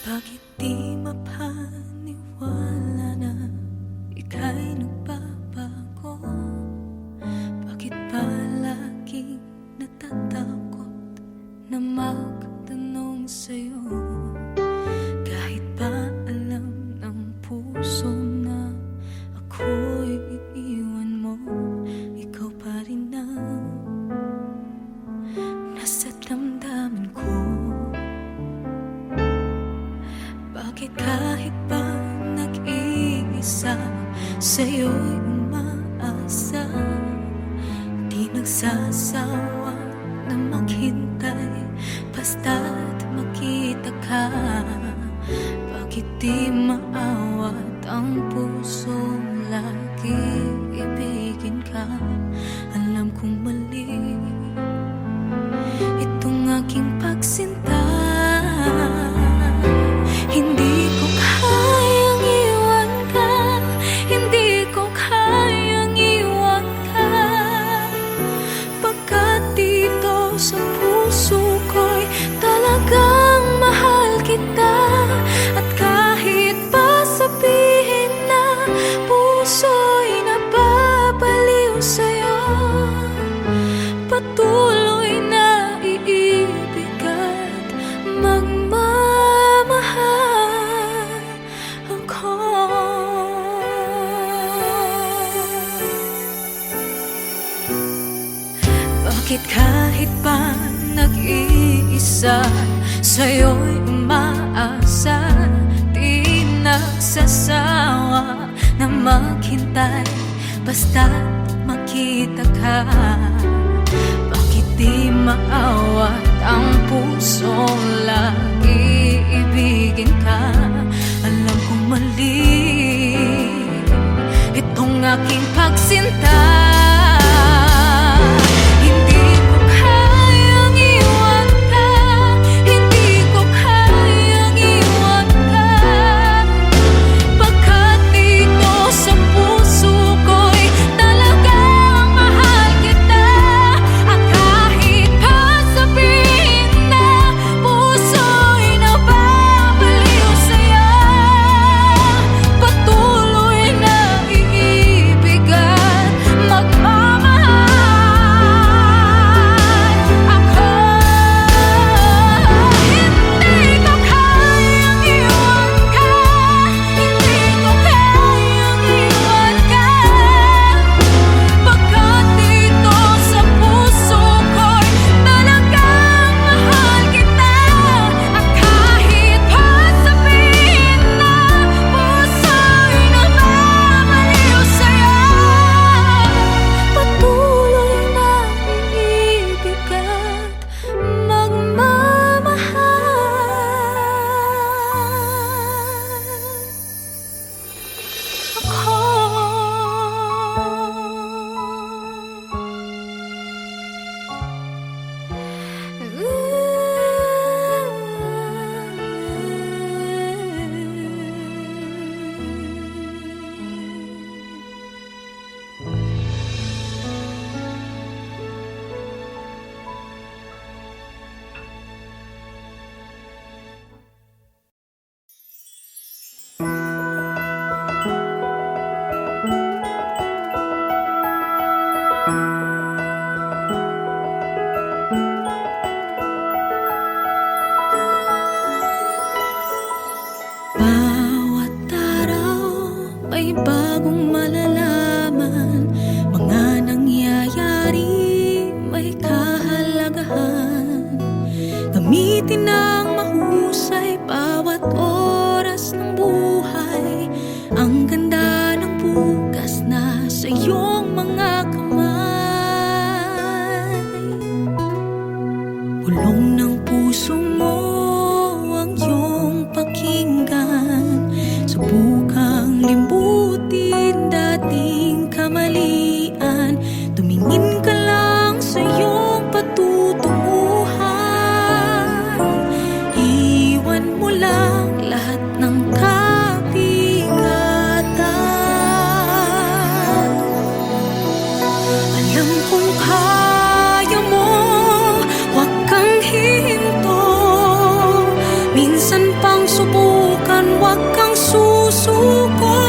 Bakit di mapaniwala na ika'y nagbabago? Bakit palaging natatakot na magtanong sa'yo? Kahit pa alam ng puso na ako'y iiwan mo, ikaw pa rin ang nasa damdamin ko. Bakit kahit pa nag-iisa sa'yo'y umaasa, di nagsasawa na maghintay basta't makita ka? Bakit di maawat ang puso lagi ibigin ka? Alam kong mali itong aking pagsinta. Hindi ko kayang iwan ka, hindi ko kayang iwan ka, pagkat dito sa puso ko'y talagang mahal kita. At kahit pa sabihin na puso'y nababaliw sa'yo, patuloy na iibig at magmamahal ako. Bakit kahit pa nag-iisa sa'yo'y umaasa, di nagsasawa na maghintay basta't makita ka? Bakit di maawat ang pusong lagi ibigin ka? Alam kong mali itong aking pagsinta. Hindi ko kayang iwan ka, hindi ko kayang iwan ka, pagkat dito sa puso ko'y talagang mahal kita. At kahit pa sabihin na puso'y nababaliw sa'yo, patuloy na iibig at magmamahal ako. Hindi ko kayang iwan ka, hindi ko kayang iwan ka, pagkat dito sa puso ko'y talagang mahal kita. At kahit pa sabihin na puso'y nababaliw sa'yo, patuloy na iibig at bawat araw may bagong malalaman, mga nangyayari may kahalagahan. Gamitin ng mahusay bawat oras ng buhay, ang ganda ng bukas na sa iyong mga kamay. Bulong ng puso mo ang iyong pakinggan, subukang limbutin dating kamalian. Tumingin ka lang sa iyong patutunguhan, suko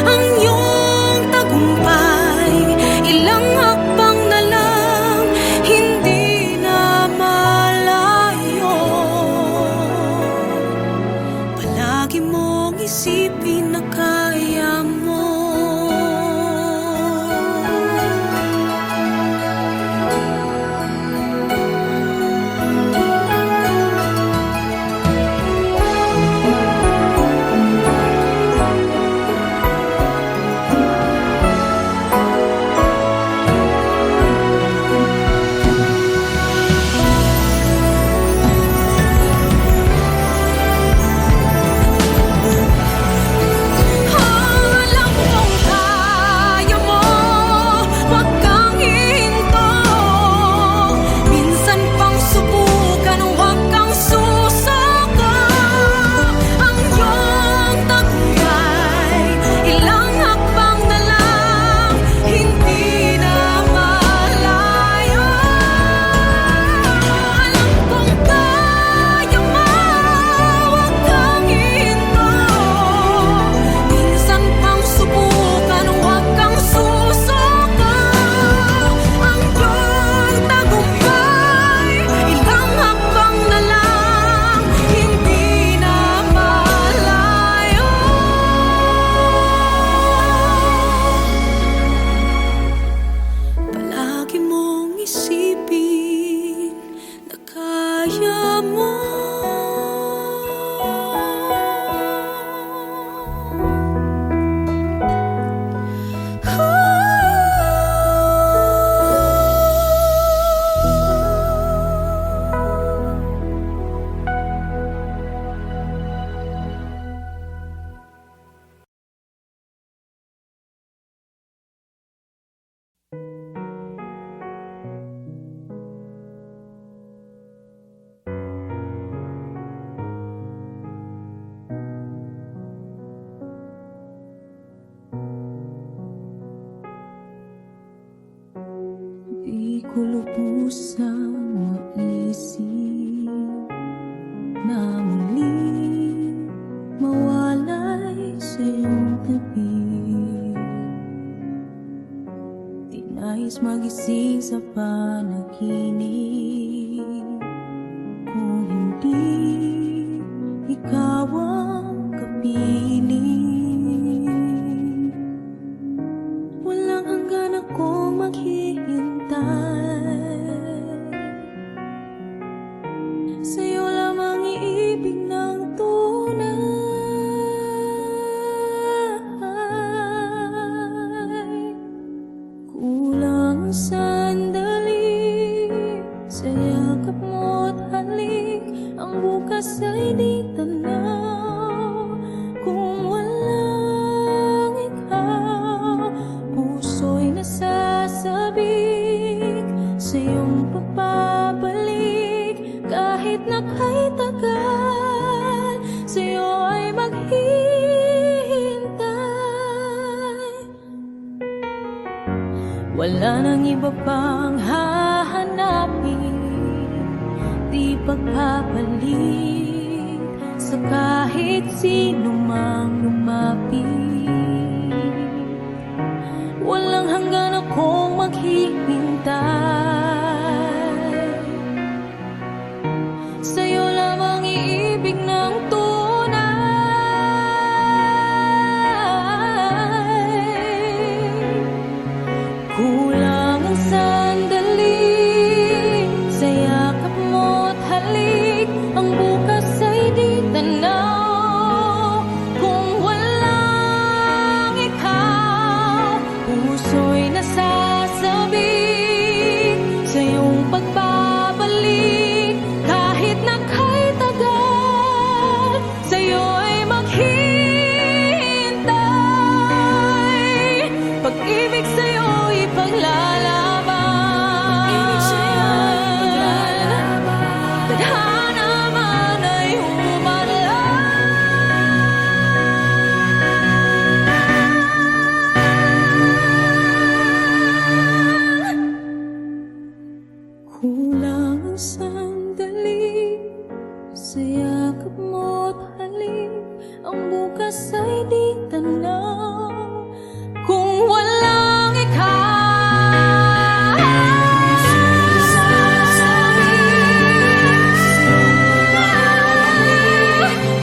ang iyong tagumpay. Ilang hakbang na lang, hindi na malayo. Palagi mong isipin na kaya mo. Alam kong kaya mo, huwag kang hihinto. Minsan pang subukan, huwag kang susuko. Ang iyong tagumpay, ilang hakbang na lang, hindi na malayo. Alam kong kaya mo, huwag kang hihinto. Minsan pang subukan, huwag kang susuko. Ang iyong tagumpay, ilang hakbang na lang, hindi na malayo. Palagi mong isipin na kaya mo. Di ko lubusang maisip na muling mawalay sa iyong tabi. Di nais magising sa panaginip kung hindi ikaw ang kapiling. Walang hanggan akong maghihintay, sa'yo lamang iibig ng tunay. Kulang ang sandali, sa yakap mo't halik, ang bukas ay di tanaw. Kung walang ikaw, puso'y nasasabik sa iyong pagbabalik. Kahit na kay tagal, sa'yo ay maghihintay. Wala nang iba pang hahanapin, di pagpapalit sa kahit sino mang lumapit. Walang hanggan akong maghihintay, sa'yo lamang iibig ng tunay. Kulang ang sandali, sa yakap mo't halik, ang bukas ay di tanaw. Kung walang ikaw, puso'y nasasabik sa iyong pagbabalik. Kahit na kay tagal, sa'yo ay maghihintay. Pag-ibig sa'yo ipaglalaban, tadhana man ay humadlang. Kulang ang sandali, sa yakap mo't halik, ang bukas ay di tanaw kung walang ikaw.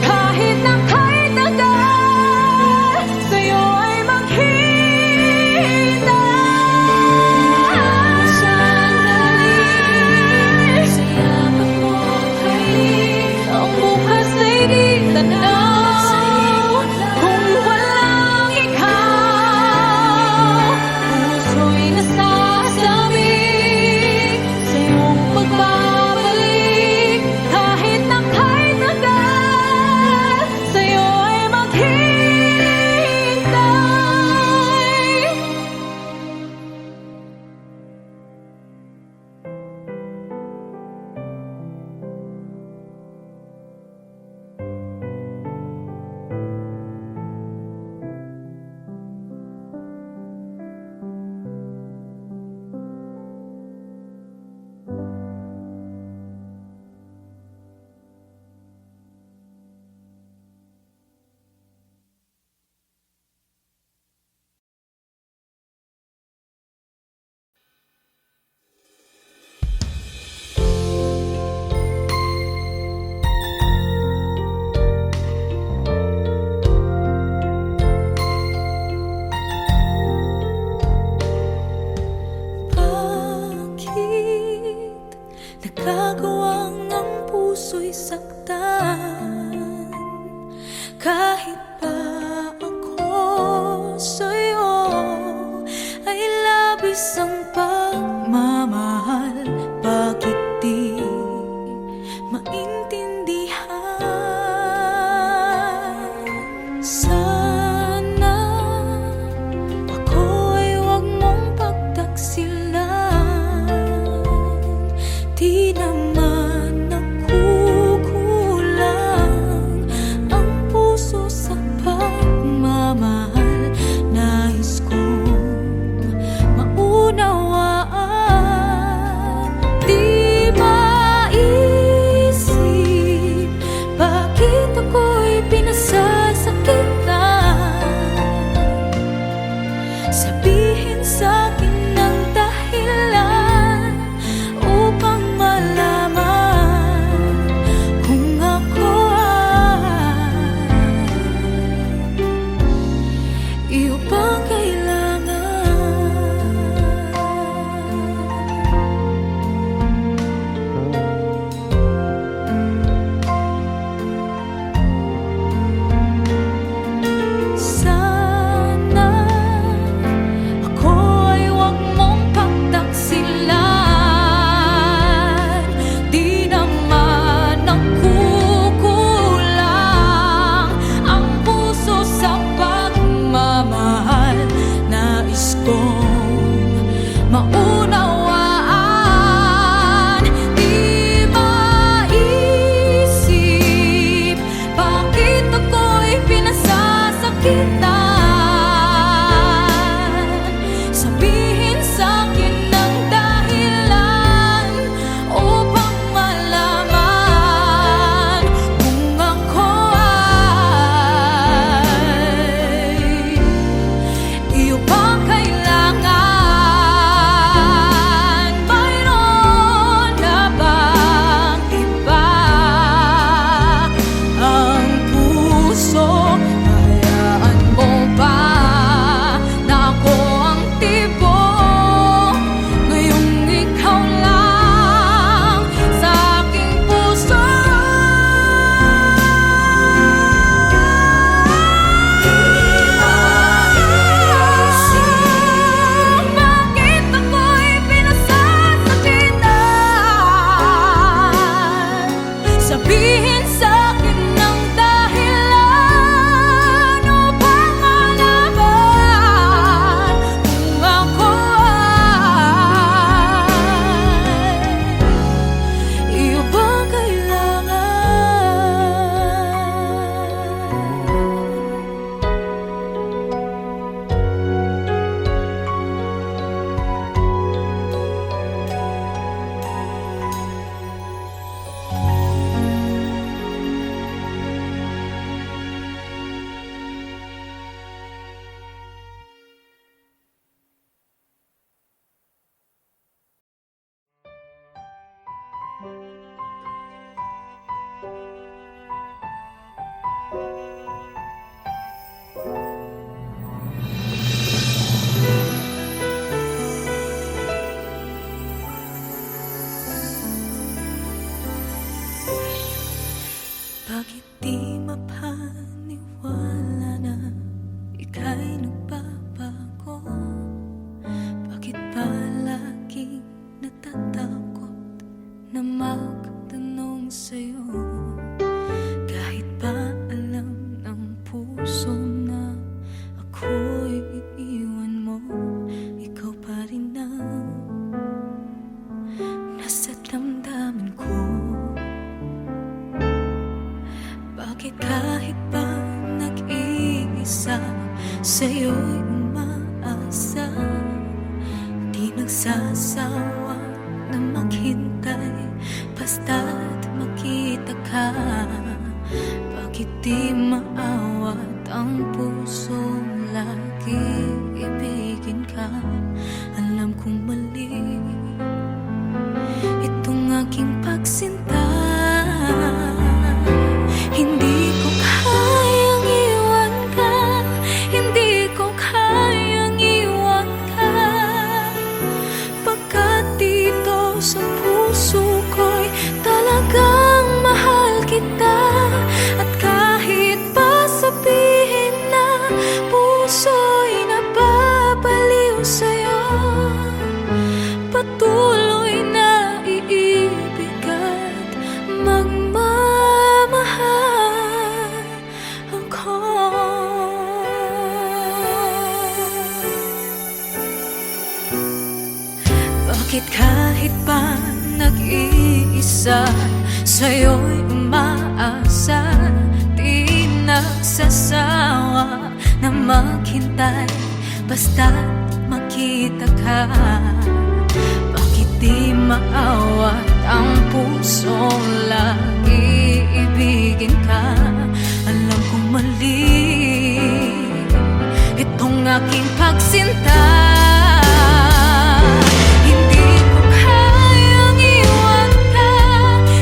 Kahit na kahit tagal, sa'yo ay maghihintay. Sandali, sa yakap mo kahit ang bukas ay di tanaw kung walang ikaw. Puso'y nasasabi sa iyong pagbabalik. Kahit na kahit tagal, sa'yo ay maghihintay. Bakit nagkagawang ang puso'y saktan? Kahit pa ako sa'yo ay labis ang pagmamahal. Bakit di maintindihan? Sana ako ay huwag mong pagtaksilan. Di naman nakukulang ang puso sa Bakit di mapaniwala na ika'y nagbabago? Bakit palaging natatakot na magtanong sa'yo? Kahit ba alam ng puso na ako'y iiwan mo, ikaw pa rin ang nasa damdamin ko. Bakit kahit pa nag-iisa sa'yo'y umaasa, di nagsasawa na maghintay basta't makita ka? Bakit di maawat ang puso lagi ibigin ka? Alam kong mali itong aking pagsinta. Hindi ko kayang iwan ka, hindi ko kayang iwan ka, pagkat dito sa puso ko'y talagang mahal kita. At kahit pa sabihin na puso'y nababaliw sa'yo, patuloy na iibig at magmamahal ako. Bakit kahit pa nag-iisa sa'yo'y umaasa, di nagsasawa na maghintay basta't makita ka? Bakit di maawat ang puso lagi ibigin ka? Alam kong mali itong aking pagsinta. Hindi ko kayang iwan ka,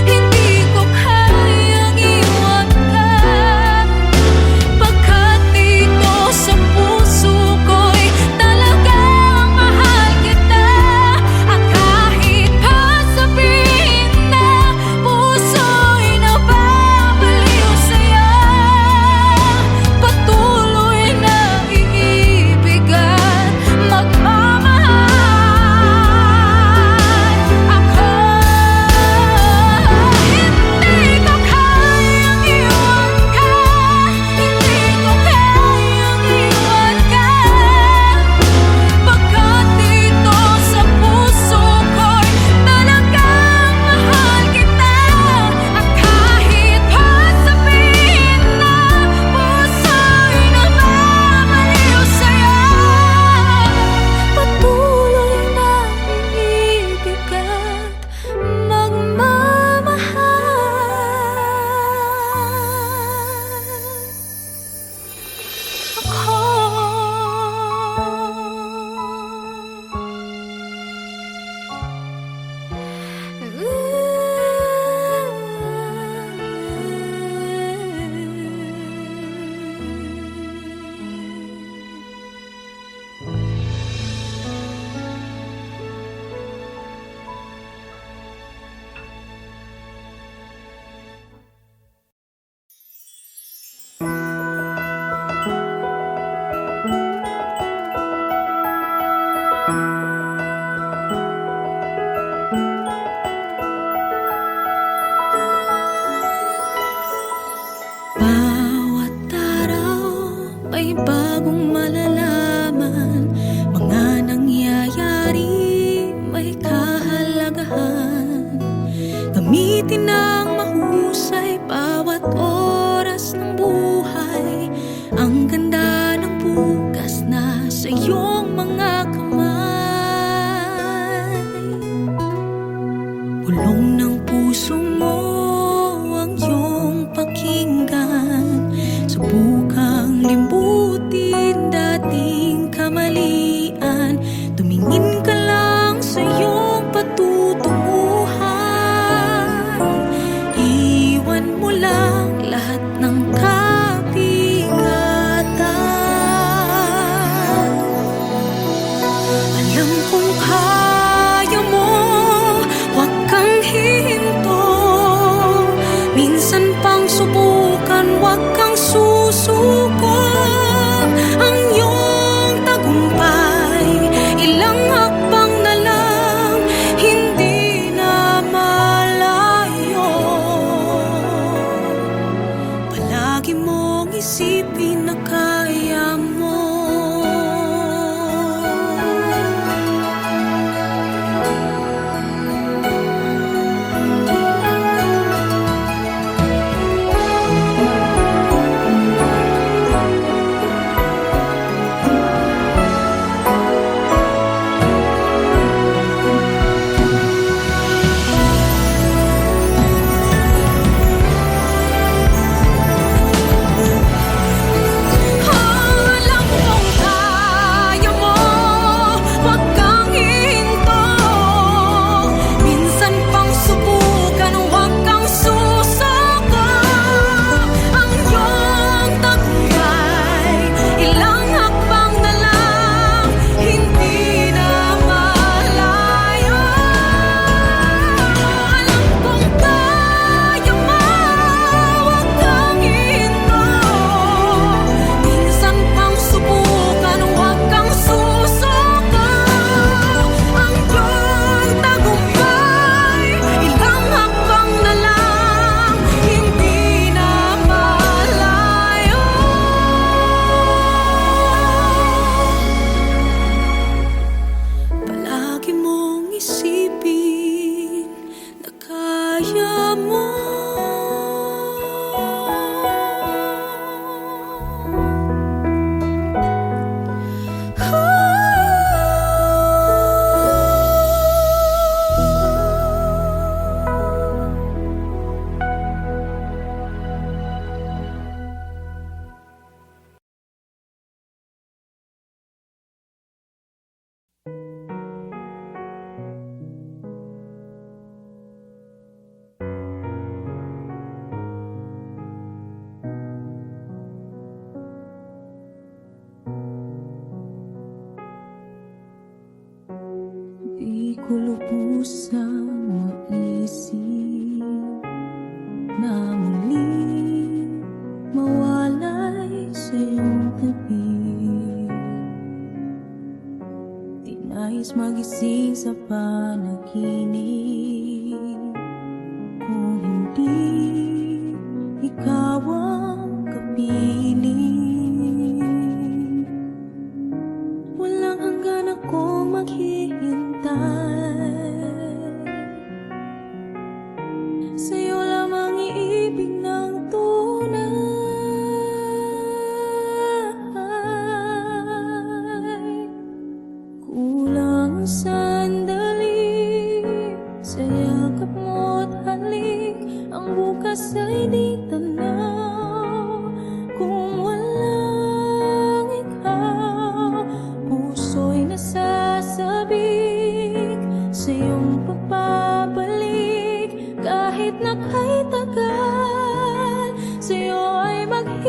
hindi ko kayang iwan ka, pagkat dito sa puso ko'y talagang mahal kita. At kahit pa sabihin na puso'y nababaliw sa'yo, patuloy na iibig at magmamahal ako. Hindi ko kayang iwan ka, hindi ko kayang iwan ka, pagkat dito sa puso ko'y talagang mahal kita. At kahit pa sabihin na puso'y nababaliw sa'yo, patuloy na iibig at bawat araw may bagong malalaman, mga nangyayari may kahalagahan. Gamitin ng mahusay bawat oras ng buhay, ang ganda ng bukas na sa iyong mga kamay. Bulong ng puso mo ang iyong pakinggan, subukang limbutin dating kamalian. Tumingin ka lang sa iyong patutunguhan, minsan pang subukan, huwag kang susuko. Ang iyong tagumpay, ilang hakbang na lang, hindi na malayo. Palagi mong isipin na kaya mo. Alam kong kaya mo, huwag kang hihinto. Minsan pang subukan, huwag kang susuko. Ang iyong tagumpay, ilang hakbang na lang, hindi na malayo. Alam kong kaya mo, huwag kang hihinto. Minsan pang subukan, huwag kang susuko. Ang iyong tagumpay, ilang hakbang na lang, hindi na malayo. Palagi mong isipin na kaya mo. Di ko lubusang maisip na muli mawalay sa iyong tabi. Di nais magising sa panaginip kung hindi ikaw ang kapiling. Walang hanggan akong maghihintay, sa'yo lamang iibig ng tunay. Kulang ang sandali sa yakap mo't halik, ang bukas ay di tanaw. Kung walang ikaw, puso'y nasasabik sa iyong pagbabalik. Kahit na kay tagal, sa'yo ay maghihintay.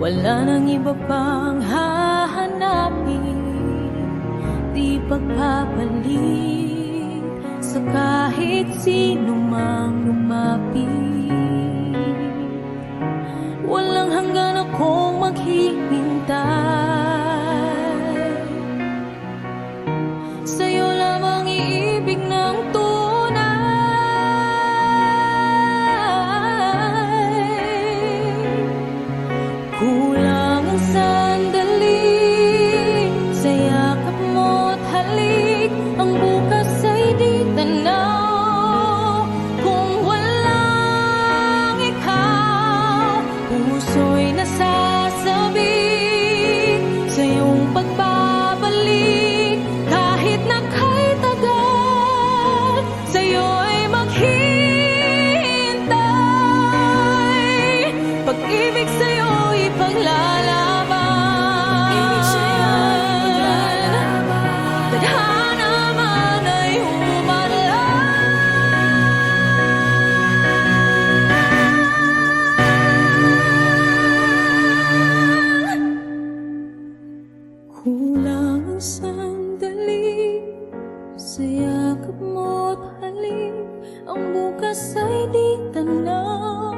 Wala nang iba pang hahanapin, di pagpapalit sa kahit sino mang lumapit. Walang hanggan akong maghihintay, sa'yo lamang iibig ng tunay. Kulang ang sandali sa yakap mo't halik, ang bukas ay di tanaw. Kung walang ikaw, puso'y nasasabik sa iyong pagbabalik. Kahit na kay tagal, sa'yo ay maghihintay. Pag-ibig sa'yo ipaglalaban, tadhana man ay humadlang. Kulang ang sandali sa yakap oras ay di tanaw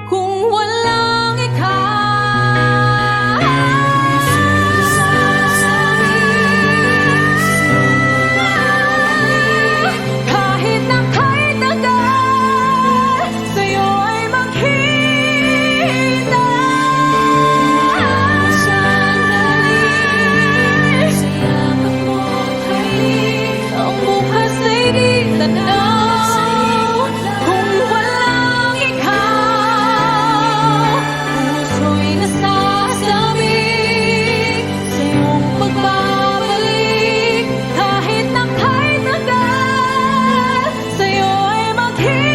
kung walang ikaw. Kahit na kahit tagal, sa'yo ay maghihintay. Sandali, sa yakap mo't halik, ang bukas ay di tanaw kung walang ikaw. Puso'y nasasabi sa iyong pagbabalik. Kahit na kahit tagal, sa'yo ay maghihintay.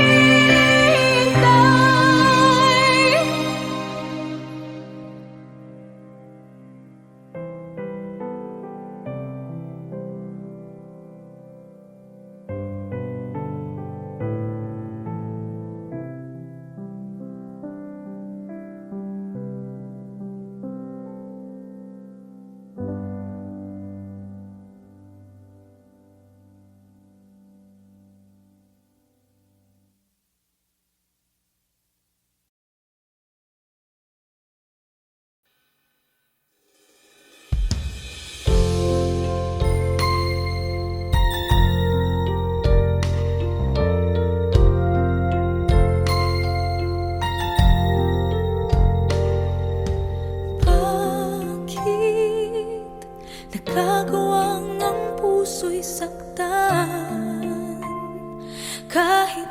Bakit nagkagawang ang puso'y saktan kahit